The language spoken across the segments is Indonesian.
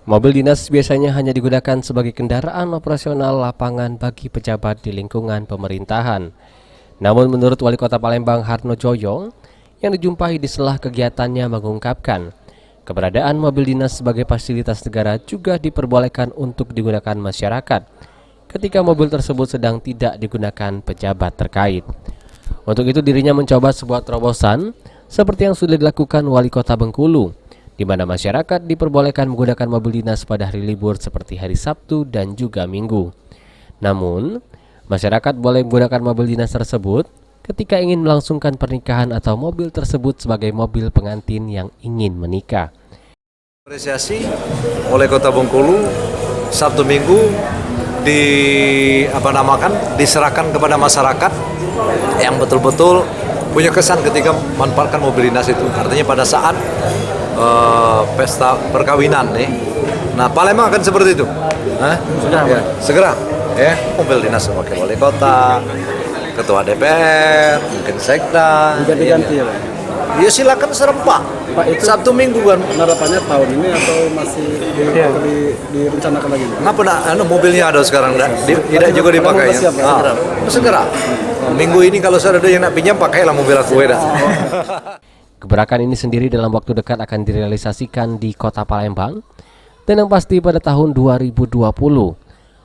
Mobil dinas biasanya hanya digunakan sebagai kendaraan operasional lapangan bagi pejabat di lingkungan pemerintahan. Namun menurut Wali Kota Palembang Harno Joyo, yang dijumpai di sela kegiatannya mengungkapkan, keberadaan mobil dinas sebagai fasilitas negara juga diperbolehkan untuk digunakan masyarakat ketika mobil tersebut sedang tidak digunakan pejabat terkait. Untuk itu dirinya mencoba sebuah terobosan seperti yang sudah dilakukan Wali Kota Bengkulu, di mana masyarakat diperbolehkan menggunakan mobil dinas pada hari libur seperti hari Sabtu dan juga Minggu. Namun, masyarakat boleh menggunakan mobil dinas tersebut ketika ingin melangsungkan pernikahan atau mobil tersebut sebagai mobil pengantin yang ingin menikah. Apresiasi oleh Kota Bengkulu, Sabtu Minggu diserahkan kepada masyarakat yang betul-betul punya kesan ketika memanfaatkan mobil dinas itu. Artinya pada saat pesta perkawinan nih. Nah, Palembang akan seperti itu. Segera ya. Mobil dinas sebagai wali kota, ketua DPR, mungkin sekda. Diganti ya, Pak? Ya silakan serempak. Pak, itu Sabtu Minggu kan. penerapannya tahun ini atau masih direncanakan lagi? Kenapa mobilnya ada sekarang tidak juga dipakai ya? Segera. Minggu ini kalau ada yang nak pinjam pakailah mobil aku ya. Gebrakan ini sendiri dalam waktu dekat akan direalisasikan di Kota Palembang dan yang pasti pada tahun 2020.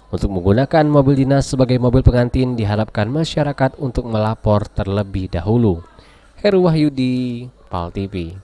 Untuk menggunakan mobil dinas sebagai mobil pengantin diharapkan masyarakat untuk melapor terlebih dahulu. Heru Wahyudi, PAL TV.